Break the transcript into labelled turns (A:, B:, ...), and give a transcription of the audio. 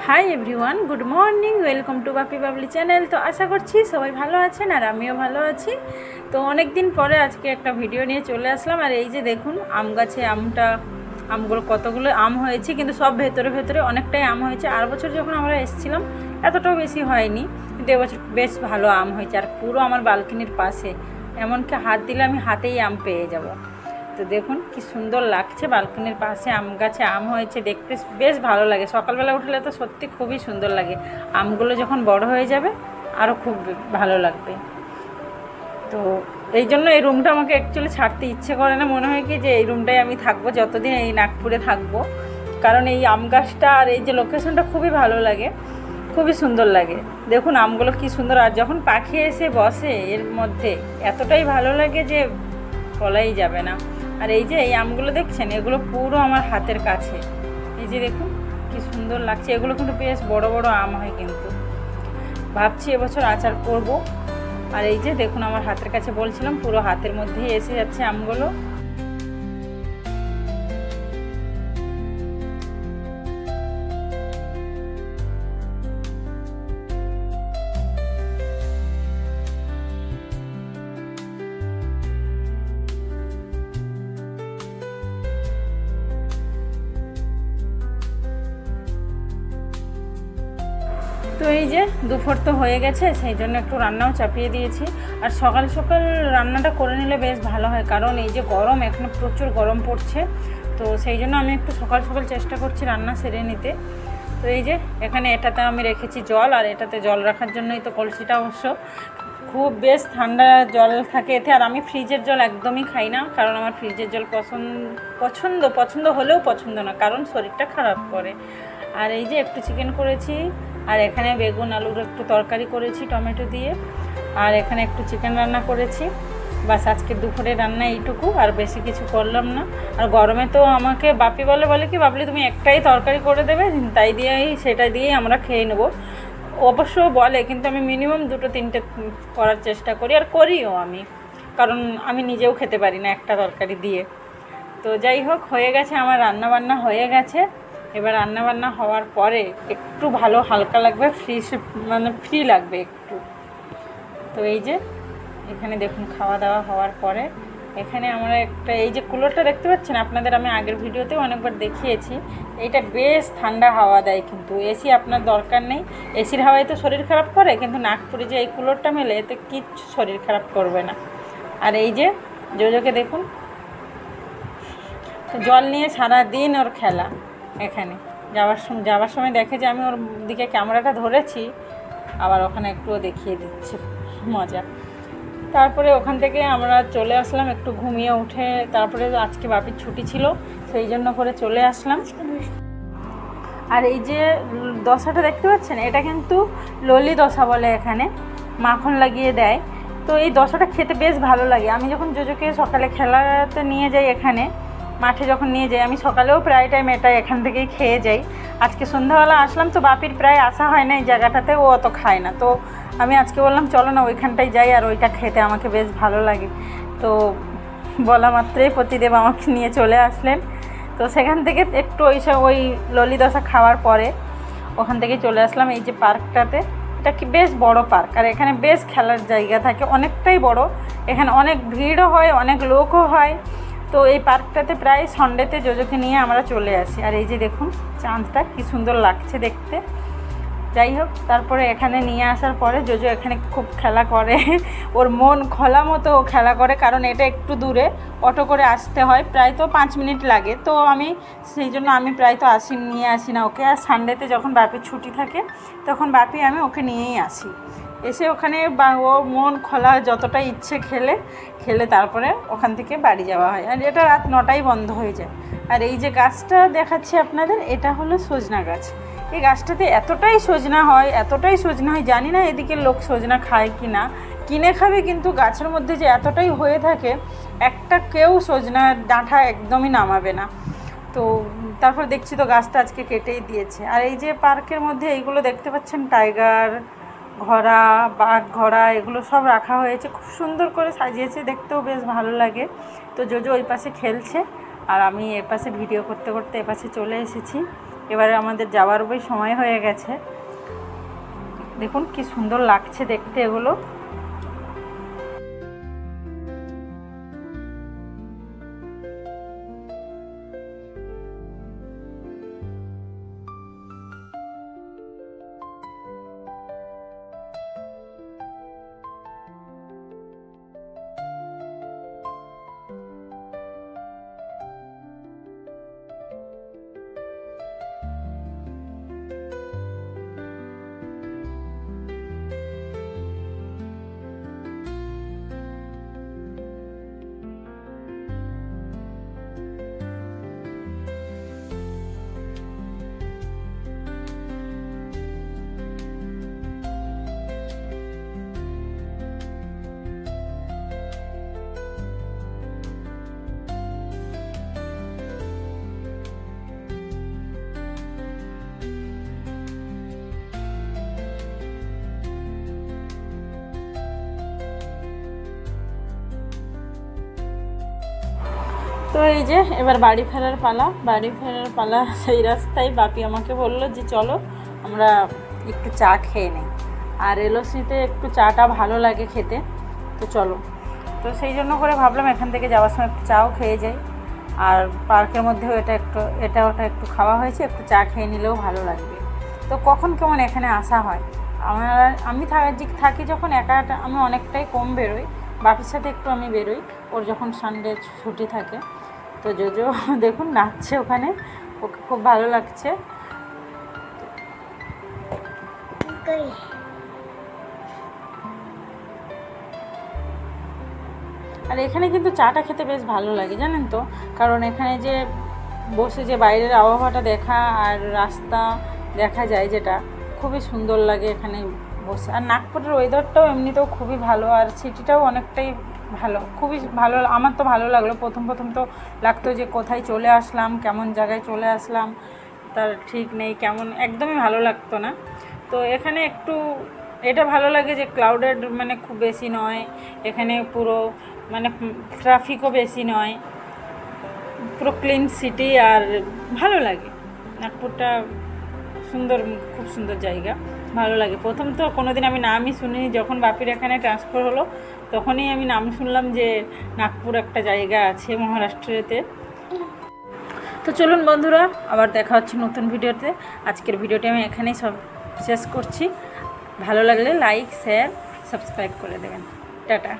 A: Hi everyone, good morning, welcome to Bapi Babli channel. তো আশা করছি সবাই ভালো আছেন আর আমিও ভালো আছি। তো অনেক দিন পরে আজকে একটা ভিডিও নিয়ে চলে আসলাম। আর এই যে দেখুন, আম গাছে আমগুলো কতগুলো আম হয়েছে, কিন্তু সব ভেতরে ভেতরে অনেকটাই আম হয়েছে। আর বছর যখন আমরা এসেছিলাম এতটাও বেশি হয়নি, কিন্তু এবছর বেশ ভালো আম হয়েছে। আর পুরো আমার বালকনির পাশে, এমনকি হাত দিলে আমি হাতেই আম পেয়ে যাব। তো দেখুন কি সুন্দর লাগছে, বালকনির পাশে আম গাছে আম হয়েছে, দেখতে বেশ ভালো লাগে। সকালবেলা উঠলে তো সত্যি খুবই সুন্দর লাগে। আমগুলো যখন বড় হয়ে যাবে আরও খুব ভালো লাগবে। তো এই জন্য এই রুমটা আমাকে অ্যাকচুয়ালি ছাড়তে ইচ্ছে করে না। মনে হয় কি যে এই রুমটাই আমি থাকবো, যতদিন এই নাগপুরে থাকবো। কারণ এই আম গাছটা আর এই যে লোকেশনটা খুবই ভালো লাগে, খুবই সুন্দর লাগে। দেখুন আমগুলো কি সুন্দর, আর যখন পাখি এসে বসে এর মধ্যে এতটাই ভালো লাগে যে বলাই যাবে না। আর এই যে এই আমগুলো দেখছেন, এগুলো পুরো আমার হাতের কাছে। এই যে দেখুন কি সুন্দর লাগছে। এগুলো কিন্তু বেশ বড় বড় আম হয়, কিন্তু ভাবছি এবছর আচার করব। আর এই যে দেখুন আমার হাতের কাছে, বলছিলাম পুরো হাতের মধ্যেই এসে যাচ্ছে আমগুলো। তো এই যে দুপুর তো হয়ে গেছে, সেই জন্য একটু রান্নাও চাপিয়ে দিয়েছি। আর সকাল সকাল রান্নাটা করে নিলে বেশ ভালো হয়, কারণ এই যে গরম, এখানে প্রচুর গরম পড়ছে। তো সেই জন্য আমি একটু সকাল সকাল চেষ্টা করছি রান্না সেরে নিতে। তো এই যে এখানে এটাতে আমি রেখেছি জল, আর এটাতে জল রাখার জন্যই তো কলসিটা অবশ্য। খুব বেশ ঠান্ডা জল থাকে এতে। আর আমি ফ্রিজের জল একদমই খাই না, কারণ আমার ফ্রিজের জল পছন্দ হলেও পছন্দ না, কারণ শরীরটা খারাপ করে। আর এই যে একটু চিকেন করেছি, আর এখানে বেগুন আলুর একটু তরকারি করেছি টমেটো দিয়ে, আর এখানে একটু চিকেন রান্না করেছি। বাস আজকে দুপুরে রান্না এইটুকু, আর বেশি কিছু করলাম না। আর গরমে তো আমাকে বাপি বলে কি, বাবলি তুমি একটাই তরকারি করে দেবে, তাই দিয়েই সেটা দিয়েই আমরা খেয়ে নেবো। অবশ্য বলে, কিন্তু আমি মিনিমাম 2-3টে করার চেষ্টা করি, আর করিও আমি, কারণ আমি নিজেও খেতে পারি না একটা তরকারি দিয়ে। তো যাই হোক, হয়ে গেছে আমার রান্নাবান্না হয়ে গেছে। এবার রান্নাবান্না হওয়ার পরে একটু ভালো হালকা লাগবে, ফ্রি লাগবে একটু। তো এই যে এখানে দেখুন খাওয়া দাওয়া হওয়ার পরে এখানে আমরা একটা, এই যে কুলারটা দেখতে পাচ্ছেন, আপনাদের আমি আগের ভিডিওতেও অনেকবার দেখিয়েছি। এইটা বেশ ঠান্ডা হাওয়া দেয়, কিন্তু এসি আপনার দরকার নেই। এসির হাওয়ায় তো শরীর খারাপ করে, কিন্তু নাগপুরে যে এই কুলারটা মেলে এতে কিচ্ছু শরীর খারাপ করবে না। আর এই যে জোজোকে দেখুন, তো জল নিয়ে সারা দিন ওর খেলা। এখানে যাওয়ার সময় দেখে যে আমি ওর দিকে ক্যামেরাটা ধরেছি, আবার ওখানে একটুও দেখিয়ে দিচ্ছে, মজা। তারপরে ওখান থেকে আমরা চলে আসলাম, একটু ঘুমিয়ে উঠে। তারপরে আজকে বাপির ছুটি ছিল, সেই জন্য করে চলে আসলাম। আর এই যে দোসাটা দেখতে পাচ্ছেন, এটা কিন্তু ললি দোসা বলে, এখানে মাখন লাগিয়ে দেয়। তো এই দোসাটা খেতে বেশ ভালো লাগে। আমি যখন জোজোকে সকালে খেলাতে নিয়ে যাই, এখানে মাঠে যখন নিয়ে যাই, আমি সকালেও প্রায় টাইম এটা এখান থেকেই খেয়ে যাই। আজকে সন্ধ্যাবেলা আসলাম, তো বাপির প্রায় আসা হয় না এই জায়গাটাতে, ও অত খায় না। তো আমি আজকে বললাম চলো না ওইখানটায় যাই, আর ওইটা খেতে আমাকে বেশ ভালো লাগে। তো বলা মাত্রই প্রতিদেব আমাকে নিয়ে চলে আসলেন। তো সেখান থেকে একটু ওই ললি দোসা খাওয়ার পরে ওখান থেকে চলে আসলাম এই যে পার্কটাতে। এটা কি বেশ বড় পার্ক, আর এখানে বেশ খেলার জায়গা থাকে, অনেকটাই বড়। এখানে অনেক ভিড়ও হয়, অনেক লোকও হয়। তো এই পার্কটাতে প্রায় সানডেতে জোজোকে নিয়ে আমরা চলে আসি। আর এই যে দেখুন চাঁদটা কি সুন্দর লাগছে দেখতে। যাই হোক, তারপরে এখানে নিয়ে আসার পরে জোজো এখানে খুব খেলা করে, ওর মন খোলা মতো খেলা করে, কারণ এটা একটু দূরে, অটো করে আসতে হয়, প্রায় তো 5 মিনিট লাগে। তো আমি সেই জন্য আমি প্রায় তো নিয়ে আসি না ওকে। আর সানডেতে যখন বাপির ছুটি থাকে তখন আমি ওকে নিয়েই আসি। এসে ওখানে ও মন খোলা যতটা ইচ্ছে খেলে তারপরে ওখান থেকে বাড়ি যাওয়া হয়। আর এটা রাত 9টায় বন্ধ হয়ে যায়। আর এই যে গাছটা দেখাচ্ছি আপনাদের, এটা হলো সজনা গাছ। এই গাছটাতে এতটাই সজনা হয় জানি না এদিকে লোক সজনা খায় কি না, কিনে খাবে, কিন্তু গাছের মধ্যে যে এতটাই হয়ে থাকে, একটা কেউ সজনার ডাঁটা একদমই নামাবে না। তো তারপর দেখছি তো গাছটা আজকে কেটেই দিয়েছে। আর এই যে পার্কের মধ্যে এইগুলো দেখতে পাচ্ছেন, টাইগার, ঘোড়া, বাঘ, ঘোড়া, এগুলো সব রাখা হয়েছে, খুব সুন্দর করে সাজিয়েছে, দেখতেও বেশ ভালো লাগে। তো জোজো ওই পাশে খেলছে, আর আমি এপাশে ভিডিও করতে করতে এপাশে চলে এসেছি। এবারে আমাদের যাওয়ার সময় হয়ে গেছে। দেখুন কি সুন্দর লাগছে দেখতে এগুলো। তো এই যে এবার বাড়ি ফেরার পালা। সেই রাস্তায় বাপি আমাকে বললো যে চলো আমরা একটু চা খেয়ে নিই, আর এলসিতে একটু চাটা ভালো লাগে খেতে, তো চলো। তো সেই জন্য করে ভাবলাম এখান থেকে যাওয়ার সময় একটু চাও খেয়ে যাই, আর পার্কের মধ্যেও এটা ওটা একটু খাওয়া হয়েছে, একটু চা খেয়ে নিলেও ভালো লাগবে। তো কখন কেমন এখানে আসা হয়, আমি থাকি যখন একা আমি অনেকটাই কম বেরোই, বাপির সাথে একটু আমি বেরোই ওর যখন সানডে ছুটি থাকে। তো জোজো দেখুন নাচছে ওখানে, ওকে খুব ভালো লাগছে। আর এখানে কিন্তু চাটা খেতে বেশ ভালো লাগে জানেন তো, কারণ এখানে যে বসে যে বাইরের আবহাওয়াটা দেখা আর রাস্তা দেখা যায়, যেটা খুবই সুন্দর লাগে এখানে বসে। আর নাগপুরের ওয়েদারটাও এমনিতেও খুবই ভালো, আর সিটিটাও অনেকটাই ভালো, খুবই ভালো। আমার তো ভালো লাগলো। প্রথম তো লাগতো যে কোথায় চলে আসলাম, কেমন জায়গায় চলে আসলাম, তার ঠিক নেই, কেমন একদমই ভালো লাগতো না। তো এখানে একটু এটা ভালো লাগে যে ক্লাউডেড মানে খুব বেশি নয়, এখানে পুরো মানে ট্রাফিকও বেশি নয়, পুরো ক্লিন সিটি, আর ভালো লাগে। নাগপুরটা সুন্দর, খুব সুন্দর জায়গা, ভালো লাগে। প্রথম তো কোনোদিন আমি নামই শুনিনি, যখন বাপির এখানে ট্রান্সফার হলো তখনই আমি নাম শুনলাম যে নাগপুর একটা জায়গা আছে মহারাষ্ট্রেতে। তো চলুন বন্ধুরা, আবার দেখা হচ্ছে নতুন ভিডিওতে। আজকের ভিডিওটি আমি এখানেই সব শেষ করছি। ভালো লাগলে লাইক, শেয়ার, সাবস্ক্রাইব করে দেবেন। টাটা।